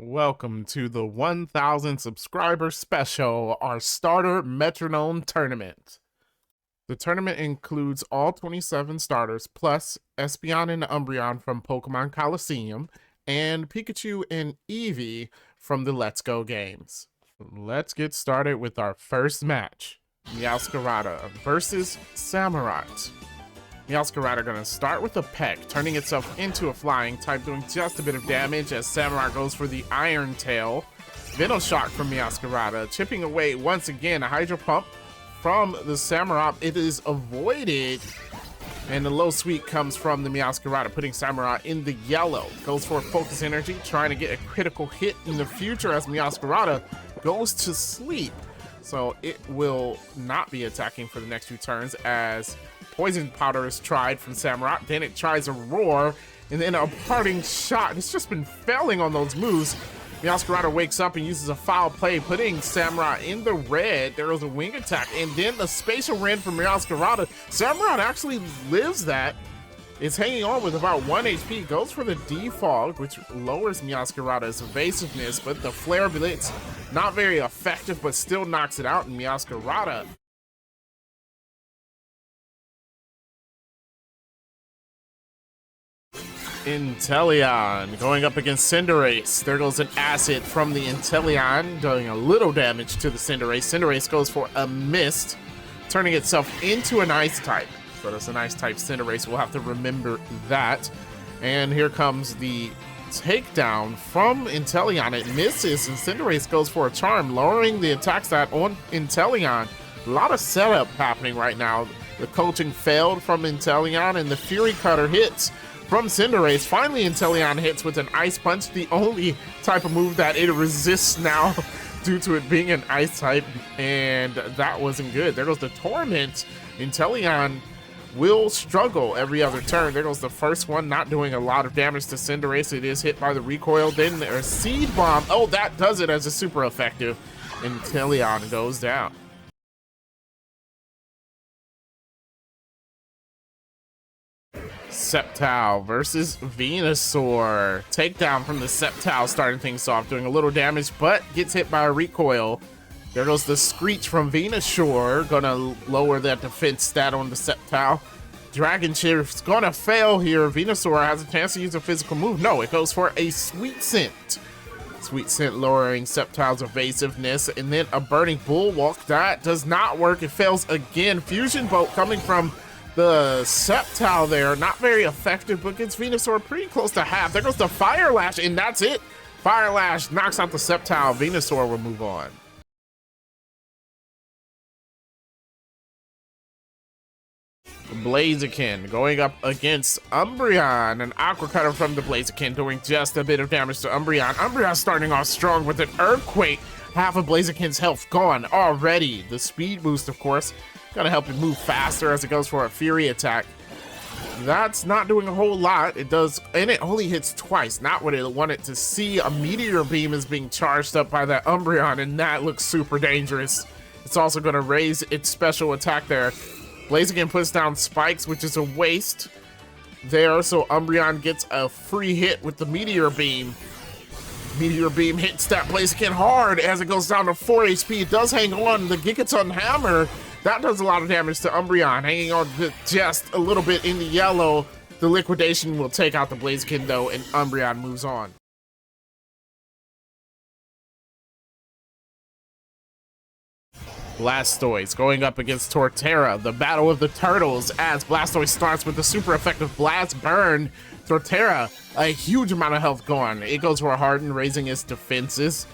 Welcome to the 1000 subscriber special, our starter Metronome tournament. The tournament includes all 27 starters, plus Espeon and Umbreon from Pokemon Coliseum, and Pikachu and Eevee from the Let's Go games. Let's get started with our first match. Meowscarada versus Samurott. Meowscarada gonna start with a peck, turning itself into a flying type, doing just a bit of damage as Samurott goes for the Iron Tail. Venoshock from Meowscarada, chipping away once again. A Hydro Pump from the Samurott. It is avoided, and the low sweep comes from the Meowscarada, putting Samurott in the yellow. Goes for Focus Energy, trying to get a critical hit in the future as Meowscarada goes to sleep. So it will not be attacking for the next few turns as Poison Powder is tried from Samurott. Then it tries a Roar, and then a Parting Shot. It's just been failing on those moves. Meowscarada wakes up and uses a foul play, putting Samurott in the red. There goes a Wing Attack, and then the Spatial Rend from Meowscarada. Samurott actually lives that. It's hanging on with about 1 HP. Goes for the Defog, which lowers Meowscarada's evasiveness, but the Flare Blitz, not very effective, but still knocks it out, and Meowscarada Inteleon going up against Cinderace. There goes an Acid from the Inteleon, doing a little damage to the Cinderace. Cinderace goes for a Mist, turning itself into an Ice type. So that's an Ice type Cinderace. We'll have to remember that. And here comes the takedown from Inteleon. It misses, and Cinderace goes for a Charm, lowering the attack stat on Inteleon. A lot of setup happening right now. The coaching failed from Inteleon, and the Fury Cutter hits from Cinderace. Finally, Inteleon hits with an Ice Punch, the only type of move that it resists now due to it being an Ice type, and that wasn't good. There goes the Torment. Inteleon will struggle every other turn. There goes the first one, not doing a lot of damage to Cinderace. It is hit by the recoil. Then there's Seed Bomb. Oh, that does it as a super effective. Inteleon goes down. Sceptile versus Venusaur. Takedown from the Sceptile, starting things off, doing a little damage, but gets hit by a recoil. There goes the Screech from Venusaur, gonna lower that defense stat on the Sceptile. Dragon Shift's gonna fail here. Venusaur has a chance to use a physical move. No, it goes for a Sweet Scent. Sweet Scent lowering Sceptile's evasiveness, and then a Burning Bulwark. That does not work. It fails again. Fusion Bolt coming from the Sceptile there, not very effective, but gets Venusaur pretty close to half. There goes the Fire Lash, and that's it. Fire Lash knocks out the Sceptile. Venusaur will move on. Blaziken going up against Umbreon. An Aqua Cutter from the Blaziken doing just a bit of damage to Umbreon. Umbreon starting off strong with an Earthquake. Half of Blaziken's health gone already. The speed boost, of course, gonna help it move faster as it goes for a Fury attack. That's not doing a whole lot. It does, and it only hits twice. Not what it wanted to see. A Meteor Beam is being charged up by that Umbreon, and that looks super dangerous. It's also gonna raise its special attack there. Blaziken puts down Spikes, which is a waste there, so Umbreon gets a free hit with the Meteor Beam. Meteor Beam hits that Blaziken hard as it goes down to 4 HP. It does hang on. The Gigaton Hammer, that does a lot of damage to Umbreon, hanging on to just a little bit in the yellow. The Liquidation will take out the Blaziken though, and Umbreon moves on. Blastoise going up against Torterra. The battle of the turtles as Blastoise starts with the super effective Blast Burn. Torterra, a huge amount of health gone. It goes for a Harden, raising its defenses.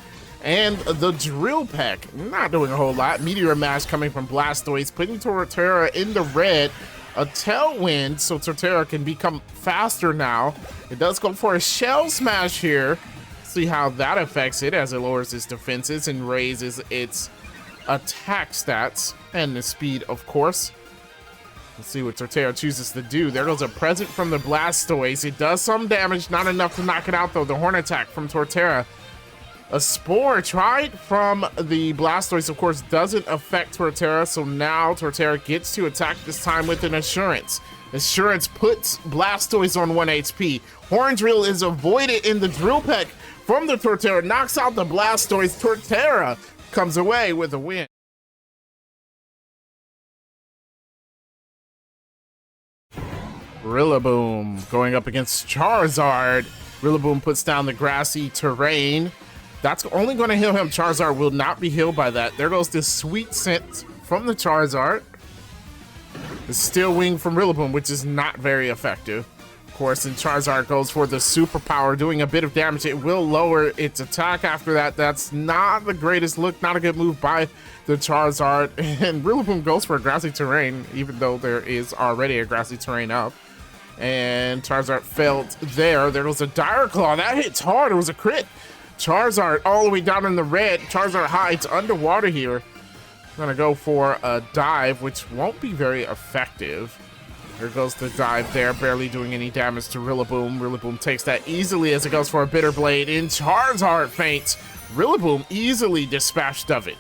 And the Drill Peck, not doing a whole lot. Meteor Mash coming from Blastoise, putting Torterra in the red. A Tailwind, so Torterra can become faster now. It does go for a Shell Smash here. See how that affects it as it lowers its defenses and raises its attack stats and the speed, of course. Let's see what Torterra chooses to do. There goes a Present from the Blastoise. It does some damage, not enough to knock it out though. The Horn Attack from Torterra. A Spore tried from the Blastoise, of course, doesn't affect Torterra, so now Torterra gets to attack this time with an Assurance. Assurance puts Blastoise on 1 HP. Horn Drill is avoided in the Drill Peck from the Torterra, knocks out the Blastoise. Torterra comes away with a win. Rillaboom going up against Charizard. Rillaboom puts down the grassy terrain. That's only going to heal him. Charizard will not be healed by that. There goes this sweet scent from the Charizard. The Steel Wing from Rillaboom, which is not very effective. Of course, and Charizard goes for the superpower, doing a bit of damage. It will lower its attack after that. That's not the greatest look, not a good move by the Charizard. And Rillaboom goes for a grassy terrain, even though there is already a grassy terrain up. And Charizard failed there. There goes a Dire Claw. That hits hard. It was a crit. Charizard all the way down in the red. Charizard hides underwater here. Gonna go for a dive, which won't be very effective. There goes the dive there, barely doing any damage to Rillaboom. Rillaboom takes that easily as it goes for a Bitter Blade, and Charizard faints. Rillaboom easily dispatched of it.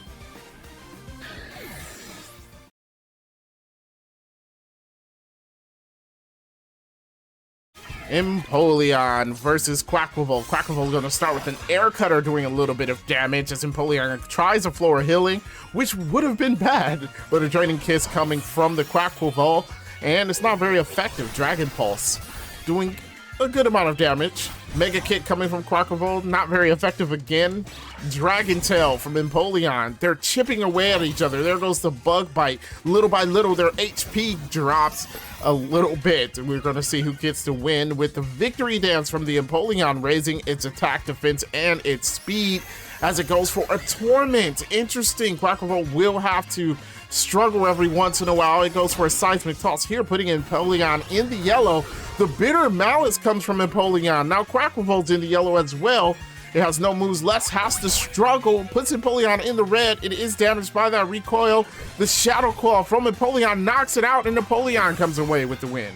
Empoleon versus Quaquaval. Quaquaval going to start with an Air Cutter, doing a little bit of damage as Empoleon tries a Flora Healing, which would have been bad, but a Draining Kiss coming from the Quaquaval, and it's not very effective. Dragon Pulse doing a good amount of damage. Mega Kick coming from Quaquaval, not very effective again. Dragon Tail from Empoleon. They're chipping away at each other. There goes the Bug Bite. Little by little, their HP drops a little bit. We're going to see who gets to win with the Victory Dance from the Empoleon, raising its attack, defense, and its speed as it goes for a Torment. Interesting. Quaquaval will have to struggle every once in a while. It goes for a Seismic Toss here, putting Empoleon in the yellow. The Bitter Malice comes from Empoleon. Now Quaquaval's in the yellow as well. It has no moves left, has to struggle, puts Empoleon in the red. It is damaged by that recoil. The Shadow Claw from Empoleon knocks it out, and Empoleon comes away with the win.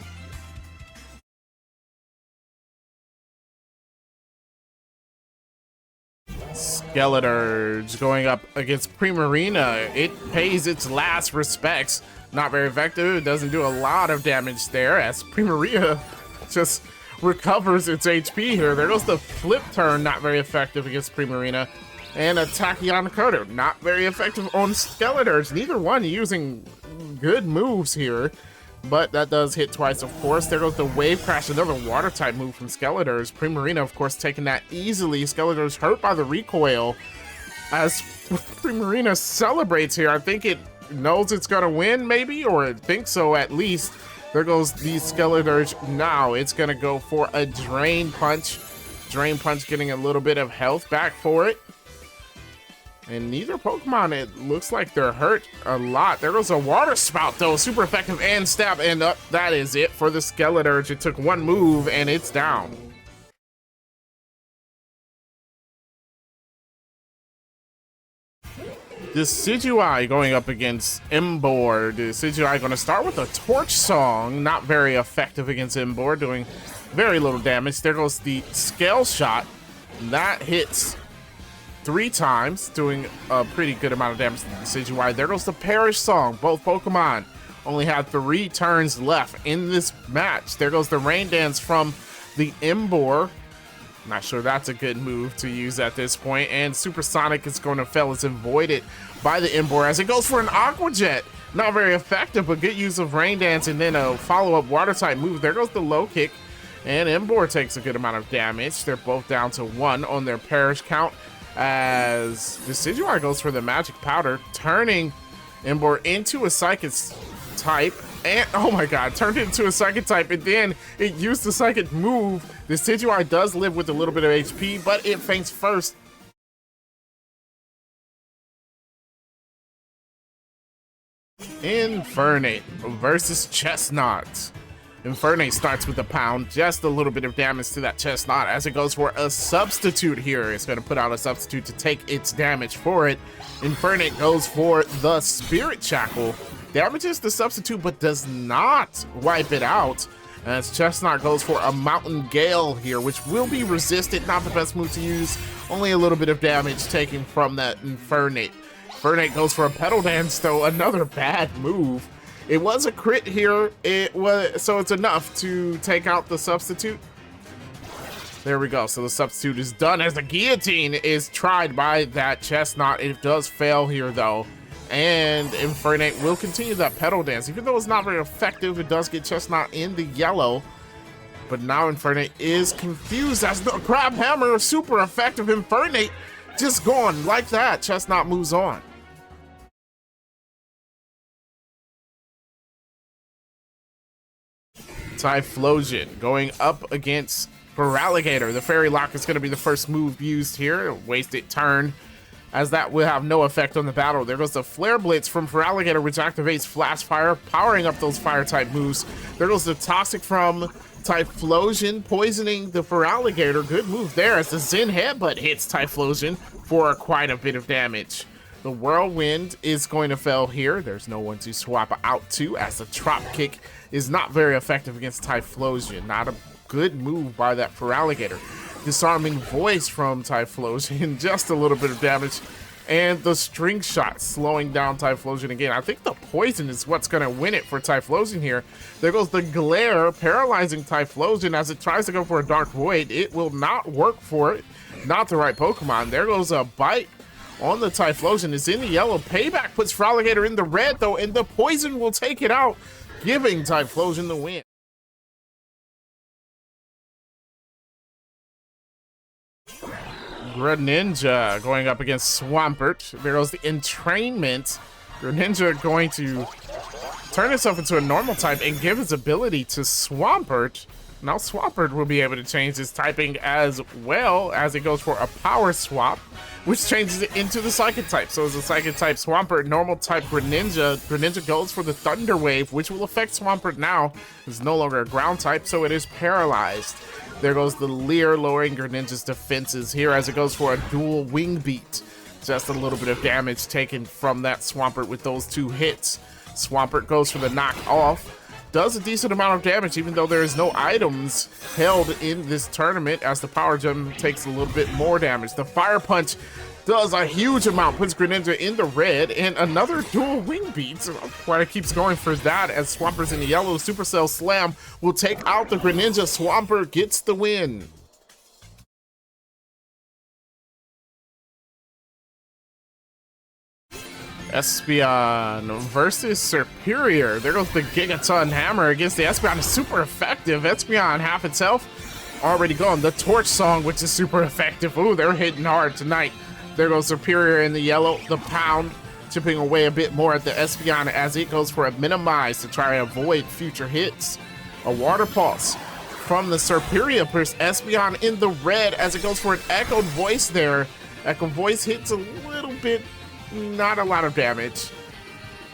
Skeleturge going up against Primarina. It pays its last respects. Not very effective. It doesn't do a lot of damage there as Primarina just recovers its HP here. There goes the Flip Turn, not very effective against Primarina. And a Tachyon Cutter, not very effective on Skeleturge. Neither one using good moves here, but that does hit twice, of course. There goes the Wave Crash, another water type move from Skeleturge. Primarina, of course, taking that easily. Skeleturge hurt by the recoil as Primarina celebrates here. I think it knows it's gonna win, maybe, or it thinks so at least. There goes the Skeleturge. Now it's gonna go for a Drain Punch. Drain Punch getting a little bit of health back for it. And neither Pokemon, it looks like they're hurt a lot. There goes a Water Spout, though. Super effective and stab. And that is it for the Skeleturge. It took one move, and it's down. Decidueye going up against Emboar. Decidueye going to start with a Torch Song. Not very effective against Emboar, doing very little damage. There goes the Scale Shot. That hits 3 times, doing a pretty good amount of damage to the Decidueye. There goes the Perish Song. Both Pokemon only have 3 turns left in this match. There goes the Rain Dance from the Emboar. Not sure that's a good move to use at this point. And Supersonic is going to fail as avoided by the Emboar as it goes for an Aqua Jet. Not very effective, but good use of Rain Dance and then a follow-up Water type move. There goes the Low Kick, and Emboar takes a good amount of damage. They're both down to 1 on their Perish count as Decidueye goes for the Magic Powder, turning Emboar into a Psychic type. And oh my god, turned it into a Psychic type, and then it used the Psychic move. The Decidueye does live with a little bit of HP, but it faints first. Infernape versus Chestnut. Infernape starts with a pound, just a little bit of damage to that Chestnut as it goes for a substitute here. It's going to put out a substitute to take its damage for it. Infernape goes for the Spirit Shackle. Damages the substitute but does not wipe it out as Chestnut goes for a Mountain Gale here, which will be resisted. Not the best move to use. Only a little bit of damage taken from that Infernape. Infernape goes for a Petal Dance, though, another bad move. It was a crit here, so it's enough to take out the substitute. There we go. So the substitute is done as the guillotine is tried by that Chestnut. It does fail here, though. And Infernate will continue that pedal dance. Even though it's not very effective, it does get Chestnut in the yellow. But now Infernate is confused as the Crab Hammer, super effective. Infernate just gone like that. Chestnut moves on. Typhlosion going up against Feraligatr. The Fairy Lock is going to be the first move used here. Wasted turn, as that will have no effect on the battle. There goes the Flare Blitz from Feraligatr, which activates Flash Fire, powering up those fire type moves. There goes the Toxic from Typhlosion, poisoning the Feraligatr. Good move there as the Zen Headbutt hits Typhlosion for quite a bit of damage. The Whirlwind is going to fail here. There's no one to swap out to, as the Trop Kick is not very effective against Typhlosion. Not a good move by that Feraligatr. Disarming Voice from Typhlosion, just a little bit of damage. And the String Shot slowing down Typhlosion again. I think the Poison is what's going to win it for Typhlosion here. There goes the Glare, paralyzing Typhlosion as it tries to go for a Dark Void. It will not work for it. Not the right Pokemon. There goes a Bite on the Typhlosion. It's in the yellow. Payback puts Feraligatr in the red, though, and the Poison will take it out, giving Typhlosion the win. Greninja going up against Swampert. There goes the Entrainment. Greninja going to turn itself into a normal type and give its ability to Swampert. Now Swampert will be able to change its typing as well, as it goes for a Power Swap, which changes it into the Psychic type. So as a Psychic type Swampert, normal type Greninja. Greninja goes for the Thunder Wave, which will affect Swampert now. It's no longer a ground type, so it is paralyzed. There goes the Leer, lowering Greninja's defenses here as it goes for a dual Wing Beat. Just a little bit of damage taken from that Swampert with those two hits. Swampert goes for the knock off. Does a decent amount of damage, even though there is no items held in this tournament, as the Power Gem takes a little bit more damage. The Fire Punch does a huge amount, puts Greninja in the red, and another dual Wing Beat. Quite keeps going for that as Swampert's in the yellow. Supercell Slam will take out the Greninja. Swampert gets the win. Espeon versus Serperior. There goes the Gigaton Hammer against the Espeon. Is super effective. Espeon half its health already gone. The Torch Song, which is super effective. Ooh, they're hitting hard tonight. There goes Serperior in the yellow. The Pound chipping away a bit more at the Espeon as it goes for a Minimize to try and avoid future hits. A Water Pulse from the Serperior puts Espeon in the red as it goes for an Echoed Voice there. Echoed Voice hits a little bit, not a lot of damage.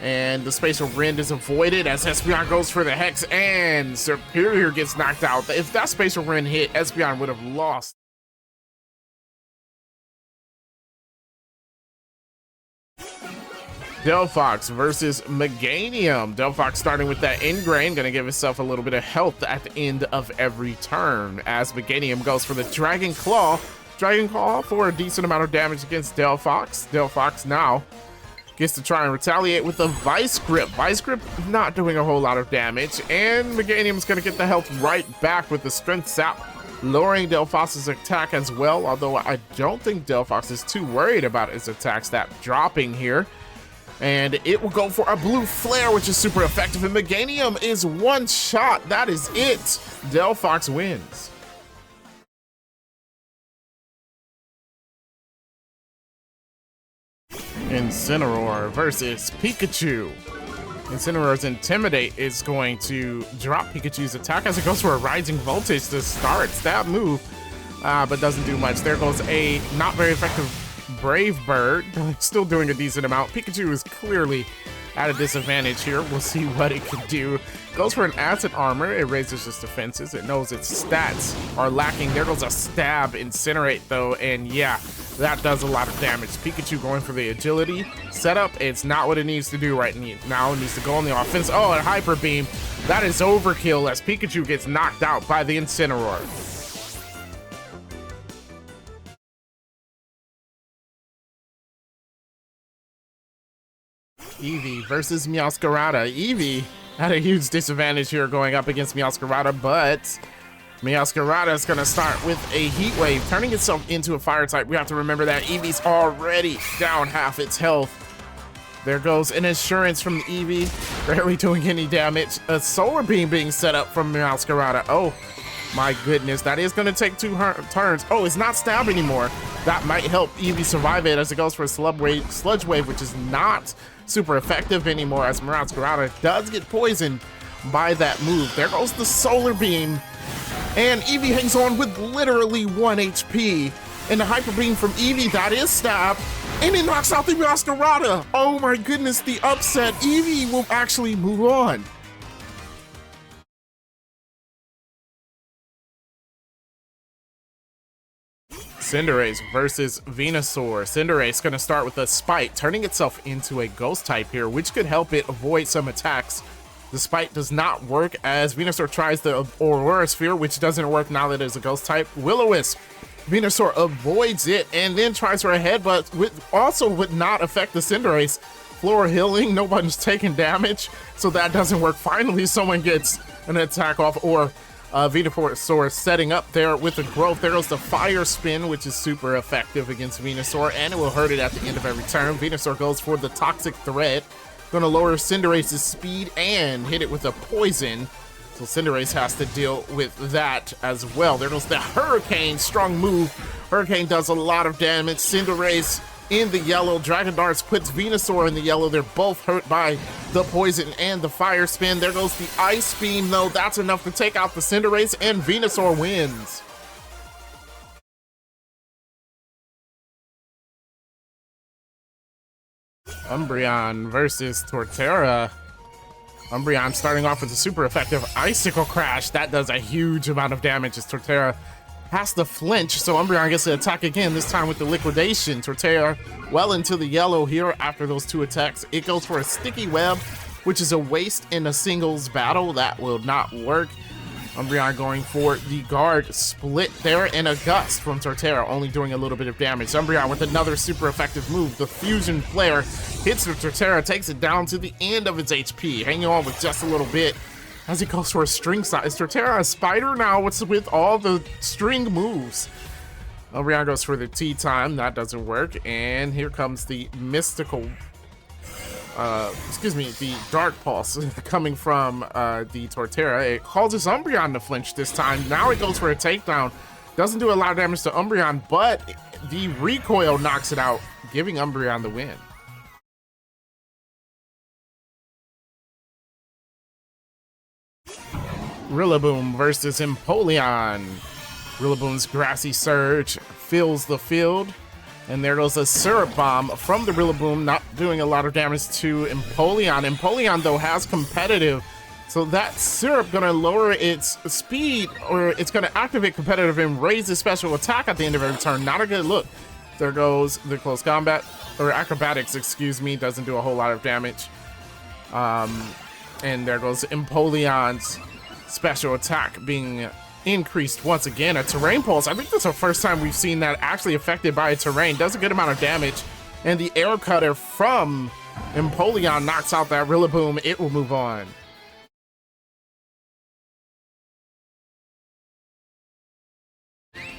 And the Spatial Rend is avoided as Espeon goes for the Hex, and Serperior gets knocked out. If that Spatial Rend hit, Espeon would have lost. Delphox versus Meganium. Delphox starting with that Ingrain, gonna give itself a little bit of health at the end of every turn as Meganium goes for the Dragon Claw. Dragon Claw for a decent amount of damage against Delphox. Delphox now gets to try and retaliate with the Vice Grip. Vice Grip not doing a whole lot of damage, and Meganium's gonna get the health right back with the Strength Sap, lowering Delphox's attack as well, although I don't think Delphox is too worried about its attack stat dropping here. And it will go for a Blue Flare, which is super effective, and Meganium is one shot. That is it. Delphox wins. Incineroar versus Pikachu. Incineroar's Intimidate is going to drop Pikachu's attack as it goes for a Rising Voltage to start that move, but doesn't do much. There goes a not very effective Brave Bird, still doing a decent amount. Pikachu is clearly at a disadvantage here. We'll see what it can do. Goes for an Acid Armor. It raises its defenses. It knows its stats are lacking. There goes a Stab, Incinerate though, and yeah, that does a lot of damage. Pikachu going for the Agility setup. It's not what it needs to do right now. It needs to go on the offense. Oh, and Hyper Beam. That is overkill as Pikachu gets knocked out by the Incineroar. Eevee versus Meowscarada. Eevee had a huge disadvantage here going up against Meowscarada, but Meowscarada is going to start with a Heat Wave, turning itself into a Fire type. We have to remember that Eevee's already down half its health. There goes an Insurance from the Eevee, barely doing any damage. A Solar Beam being set up from Meowscarada. Oh my goodness, that is going to take 2 turns. Oh, it's not Stab anymore. That might help Eevee survive it as it goes for a Sludge Wave, which is not super effective anymore as Meowscarada does get poisoned by that move. There goes the Solar Beam. And Eevee hangs on with literally 1 HP. And the Hyper Beam from Eevee, that is Stab. And it knocks out the Meowscarada. Oh my goodness, the upset. Eevee will actually move on. Cinderace versus Venusaur. Cinderace going to start with a Spite, turning itself into a Ghost type here, which could help it avoid some attacks. The Spite does not work as Venusaur tries the Aurora Sphere, which doesn't work now that it's a Ghost type. Will-O-Wisp. Venusaur avoids it and then tries for a Headbutt, which also would not affect the Cinderace. Floor healing, nobody's taking damage, so that doesn't work. Finally, someone gets an attack off, or Venusaur setting up there with the growth. There goes the Fire Spin, which is super effective against Venusaur, and it will hurt it at the end of every turn. Venusaur goes for the Toxic Threat. Gonna lower Cinderace's speed and hit it with a Poison. So Cinderace has to deal with that as well. There goes the Hurricane, strong move. Hurricane does a lot of damage. Cinderace in the yellow. Dragon Darts puts Venusaur in the yellow. They're both hurt by the Poison and the Fire Spin. There goes the Ice Beam, though. That's enough to take out the Cinderace, and Venusaur wins. Umbreon versus Torterra. Umbreon starting off with a super effective Icicle Crash. That does a huge amount of damage as Torterra has to flinch, so Umbreon gets to attack again, this time with the Liquidation. Torterra well into the yellow here after those 2 attacks. It goes for a Sticky Web, which is a waste in a singles battle. That will not work. Umbreon going for the Guard Split there, and a Gust from Torterra, only doing a little bit of damage. Umbreon with another super effective move. The Fusion Flare hits the Torterra, takes it down to the end of its HP, hanging on with just a little bit as it goes for a String Shot. Is Torterra a spider now? What's with all the string moves? Umbreon goes for the T-Time. That doesn't work. And here comes the Mystical... the Dark Pulse coming from the Torterra. It causes Umbreon to flinch this time. Now it goes for a takedown. Doesn't do a lot of damage to Umbreon, but the recoil knocks it out, giving Umbreon the win. Rillaboom versus Empoleon. Rillaboom's Grassy Surge fills the field. And there goes a Syrup Bomb from the Rillaboom, not doing a lot of damage to Empoleon. Empoleon, though, has competitive, so that Syrup gonna lower its speed, or it's gonna activate competitive and raise its special attack at the end of every turn. Not a good look. There goes the Close Combat, or Acrobatics, excuse me, doesn't do a whole lot of damage. And there goes Empoleon's special attack being increased once again. A Terrain Pulse. I think that's the first time we've seen that actually affected by a terrain. Does a good amount of damage. And the Air Cutter from Empoleon knocks out that Rillaboom. It will move on.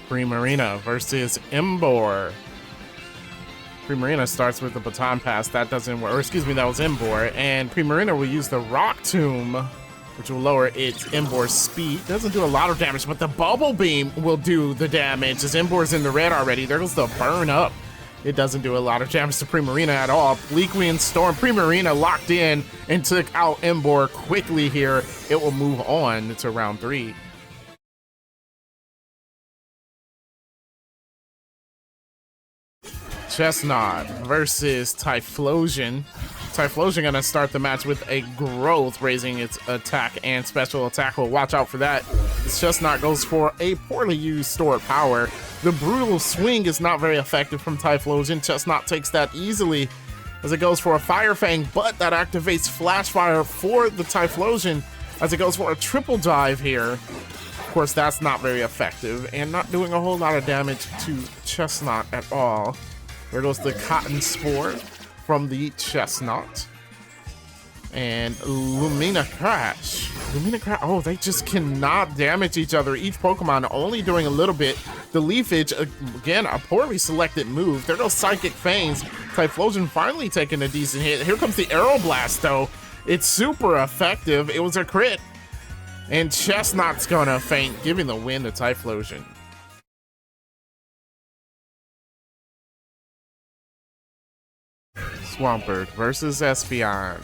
Primarina versus Emboar. Primarina starts with the Baton Pass. That doesn't work. Or excuse me, that was Emboar. And Primarina will use the Rock Tomb, which will lower its Emboar's speed. Doesn't do a lot of damage, but the Bubble Beam will do the damage as Emboar's in the red already. There goes the Burn Up. It doesn't do a lot of damage to Primarina at all. Bleak Wind Storm. Primarina locked in and took out Emboar quickly here. It will move on to round 3. Chestnut versus Typhlosion. Typhlosion gonna start the match with a Growth, raising its attack and special attack. Well, watch out for that. This Chestnut goes for a poorly used Stored Power. The Brutal Swing is not very effective from Typhlosion. Chestnut takes that easily as it goes for a Fire Fang, but that activates Flash Fire for the Typhlosion as it goes for a Triple Dive here. Of course, that's not very effective and not doing a whole lot of damage to Chestnut at all. There goes the Cotton Spore from the Chestnut. And Lumina Crash Oh, they just cannot damage each other. Each Pokemon only doing a little bit. The Leafage, again, a poorly selected move. There goes Psychic Fangs. Typhlosion finally taking a decent hit. Here comes the Aeroblast, though. It's super effective. It was a crit. And Chestnut's gonna faint, giving the win to Typhlosion. Swampert versus Espeon.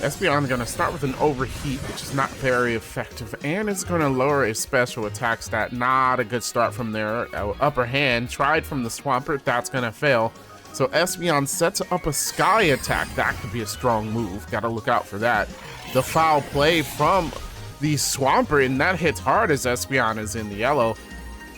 Espeon gonna start with an Overheat, which is not very effective, and it's gonna lower a special attack stat. Not a good start from there. Upper hand, tried from the Swampert, that's gonna fail. So Espeon sets up a Sky attack. That could be a strong move. Gotta look out for that. The foul play from the Swampert, and that hits hard as Espeon is in the yellow.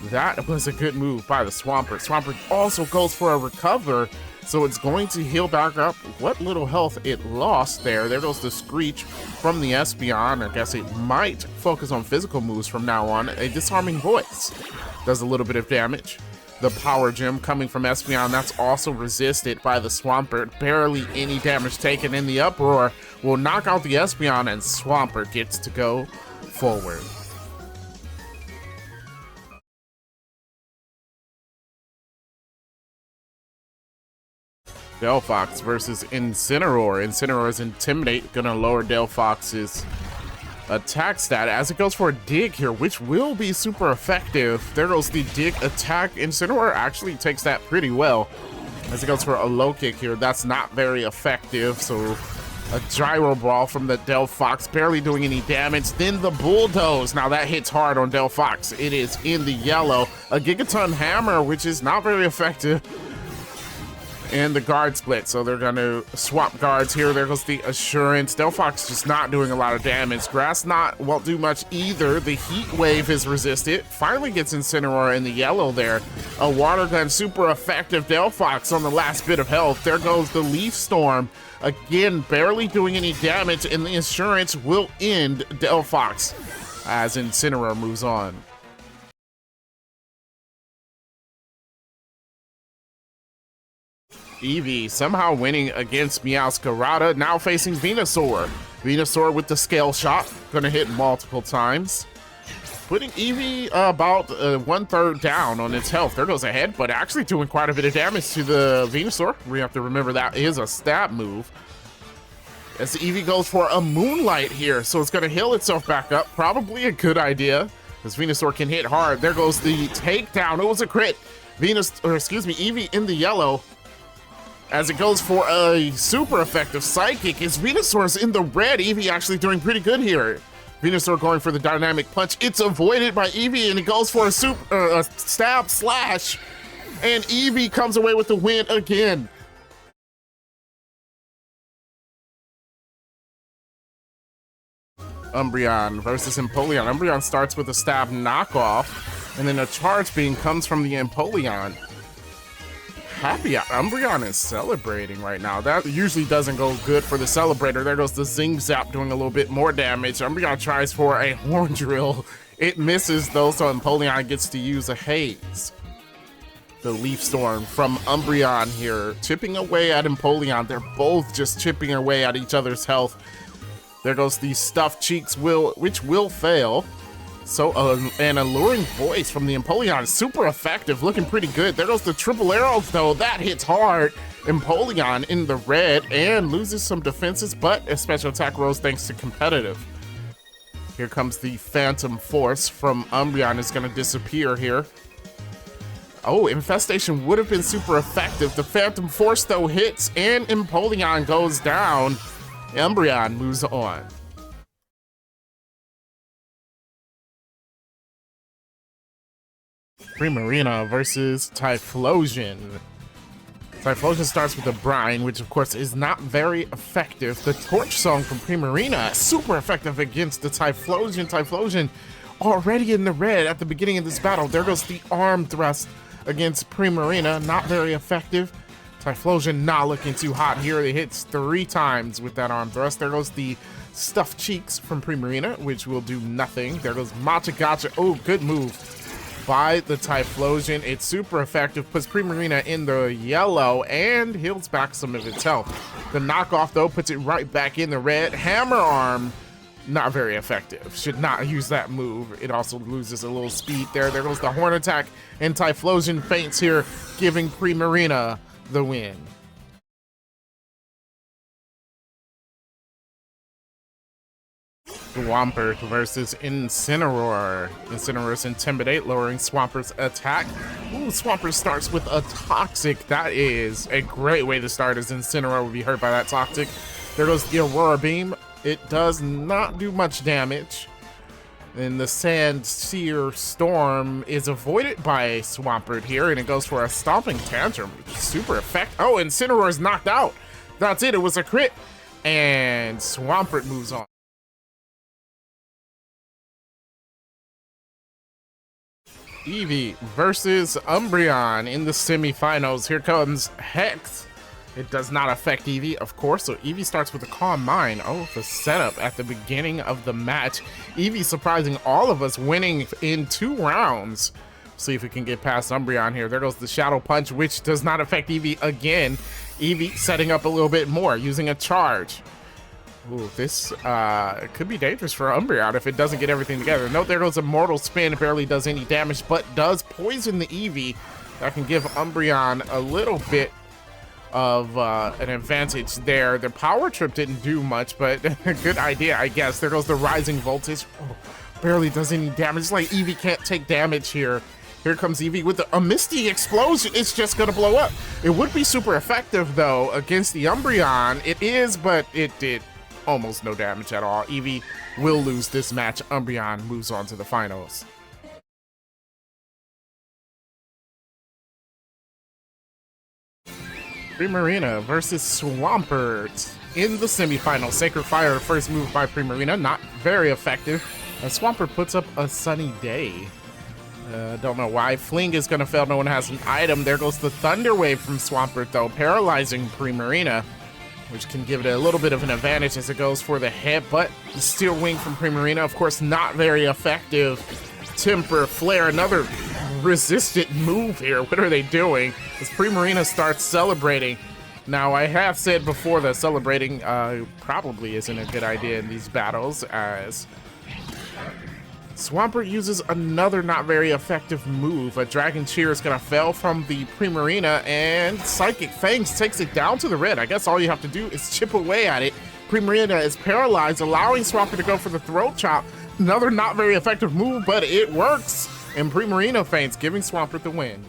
That was a good move by the Swampert. Swampert also goes for a Recover, so it's going to heal back up what little health it lost there. There goes the Screech from the Espeon. I guess it might focus on physical moves from now on. A Disarming Voice does a little bit of damage. The Power Gem coming from Espeon, that's also resisted by the Swampert. Barely any damage taken in the Uproar. Will knock out the Espeon, and Swampert gets to go forward. Delphox versus Incineroar. Incineroar's Intimidate gonna lower Delphox's attack stat as it goes for a Dig here, which will be super effective. There goes the Dig attack. Incineroar actually takes that pretty well as it goes for a Low Kick here. That's not very effective, so a Gyro Ball from the Delphox, barely doing any damage. Then the Bulldoze. Now that hits hard on Delphox. It is in the yellow. A Gigaton Hammer, which is not very effective. And the Guard Split, so they're going to swap guards here. There goes the Assurance. Delphox just not doing a lot of damage. Grass Knot won't do much either. The Heat Wave is resisted. Finally gets Incineroar in the yellow there. A Water Gun, super effective. Delphox on the last bit of health. There goes the Leaf Storm. Again, barely doing any damage, and the Assurance will end Delphox as Incineroar moves on. Eevee somehow winning against Meowscarada, now facing Venusaur. Venusaur with the Scale Shot, gonna hit multiple times. Putting Eevee about 1/3 down on its health. There goes a head, but actually doing quite a bit of damage to the Venusaur. We have to remember that is a stab move. As Eevee goes for a Moonlight here, so it's gonna heal itself back up. Probably a good idea, as Venusaur can hit hard. There goes the takedown. It was a crit. Eevee in the yellow. As it goes for a super effective Psychic, as Venusaur's in the red. Eevee actually doing pretty good here. Venusaur going for the Dynamic Punch. It's avoided by Eevee, and it goes for a Stab Slash. And Eevee comes away with the win again. Umbreon versus Empoleon. Umbreon starts with a Stab Knockoff, and then a Charge Beam comes from the Empoleon. Umbreon is celebrating right now. That usually doesn't go good for the celebrator. There goes the Zing Zap doing a little bit more damage. Umbreon tries for a Horn Drill. It misses though, so Empoleon gets to use a Haze. The Leaf Storm from Umbreon here, chipping away at Empoleon. They're both just chipping away at each other's health. There goes the Stuffed Cheeks, which will fail. So an Alluring Voice from the Empoleon is super effective, looking pretty good. There goes the Triple Arrows though, that hits hard. Empoleon in the red and loses some defenses, but a special attack rose thanks to competitive. Here comes the Phantom Force from Umbreon, is gonna disappear here. Oh, Infestation would have been super effective. The Phantom Force though hits and Empoleon goes down. Umbreon moves on. Primarina versus Typhlosion. Typhlosion starts with a Brine, which of course is not very effective. The Torch Song from Primarina, super effective against the Typhlosion. Typhlosion already in the red at the beginning of this battle. There goes the Arm Thrust against Primarina, not very effective. Typhlosion not looking too hot here. It hits 3 times with that Arm Thrust. There goes the Stuffed Cheeks from Primarina, which will do nothing. There goes Matcha Gotcha. Oh, good move by the Typhlosion. It's super effective, puts Primarina in the yellow and heals back some of its health. The knockoff though puts it right back in the red. Hammer Arm not very effective. Should not use that move. It also loses a little speed there. There goes the horn attack, and Typhlosion faints here, giving Primarina the win. Swampert versus Incineroar. Incineroar's Intimidate, lowering Swampert's attack. Ooh, Swampert starts with a Toxic. That is a great way to start, as Incineroar will be hurt by that Toxic. There goes the Aurora Beam. It does not do much damage. And the Sand Seer Storm is avoided by Swampert here, and it goes for a Stomping Tantrum. Super effective. Oh, Incineroar is knocked out. That's it. It was a crit. And Swampert moves on. Eevee versus Umbreon in the semifinals. Here comes Hex. It does not affect Eevee, of course, so Eevee starts with a Calm Mind. Oh, the setup at the beginning of the match. Eevee surprising all of us, winning in 2 rounds. See if we can get past Umbreon here. There goes the Shadow Punch, which does not affect Eevee again. Eevee setting up a little bit more, using a Charge. Ooh, this could be dangerous for Umbreon if it doesn't get everything together. Note, there goes a Mortal Spin. It barely does any damage, but does poison the Eevee. That can give Umbreon a little bit of an advantage there. The Power Trip didn't do much, but a good idea, I guess. There goes the Rising Voltage. Oh, barely does any damage. It's like Eevee can't take damage here. Here comes Eevee with a Misty Explosion. It's just gonna blow up. It would be super effective, though, against the Umbreon. It is, but it did almost no damage at all. Eevee will lose this match. Umbreon moves on to the finals. Primarina versus Swampert in the semifinals. Sacred Fire, first move by Primarina, not very effective. As Swampert puts up a Sunny Day. Don't know why. Fling is gonna fail. No one has an item. There goes the Thunder Wave from Swampert, though, paralyzing Primarina, which can give it a little bit of an advantage as it goes for the hit, but the Steel Wing from Primarina, of course, not very effective. Temper Flare, another resistant move here. What are they doing? As Primarina starts celebrating. Now, I have said before that celebrating probably isn't a good idea in these battles, as Swampert uses another not very effective move. A Dragon Cheer is going to fail from the Primarina, and Psychic Fangs takes it down to the red. I guess all you have to do is chip away at it. Primarina is paralyzed, allowing Swampert to go for the Throat Chop. Another not very effective move, but it works. And Primarina faints, giving Swampert the win.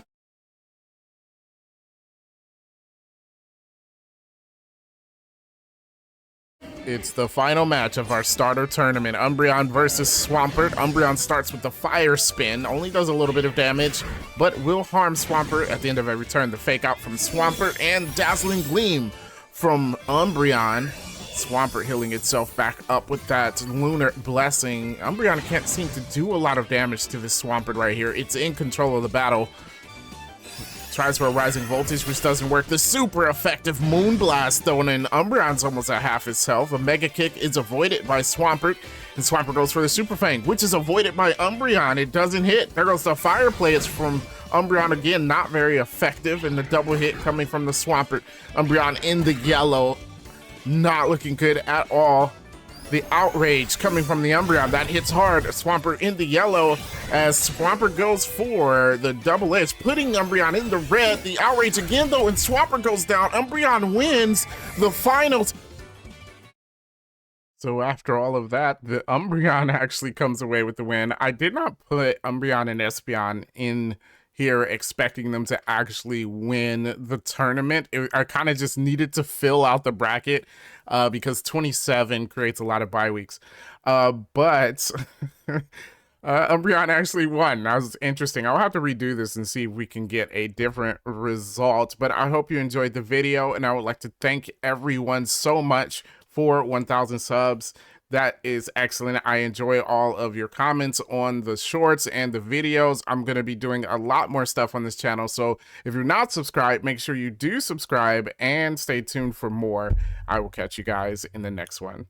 It's the final match of our starter tournament. Umbreon versus Swampert. Umbreon starts with the Fire Spin, only does a little bit of damage, but will harm Swampert at the end of every turn. The Fake Out from Swampert and Dazzling Gleam from Umbreon. Swampert healing itself back up with that Lunar Blessing. Umbreon can't seem to do a lot of damage to this Swampert right here. It's in control of the battle. Tries for a Rising Voltage, which doesn't work. The super effective Moonblast thrown in. Umbreon's almost at half its health. A Mega Kick is avoided by Swampert, and Swampert goes for the Super Fang, which is avoided by Umbreon. It doesn't hit. There goes the Fire Blades from Umbreon again, not very effective, and the double hit coming from the Swampert. Umbreon in the yellow, not looking good at all. The Outrage coming from the Umbreon, that hits hard. Swampert in the yellow as Swampert goes for the double edge, putting Umbreon in the red. The Outrage again, though, and Swampert goes down. Umbreon wins the finals. So after all of that, the Umbreon actually comes away with the win. I did not put Umbreon and Espeon in here expecting them to actually win the tournament. I kind of just needed to fill out the bracket because 27 creates a lot of bye weeks. But Umbreon actually won. That was interesting. I'll have to redo this and see if we can get a different result. But I hope you enjoyed the video, and I would like to thank everyone so much for 1,000 subs. That is excellent. I enjoy all of your comments on the shorts and the videos. I'm going to be doing a lot more stuff on this channel. So if you're not subscribed, make sure you do subscribe and stay tuned for more. I will catch you guys in the next one.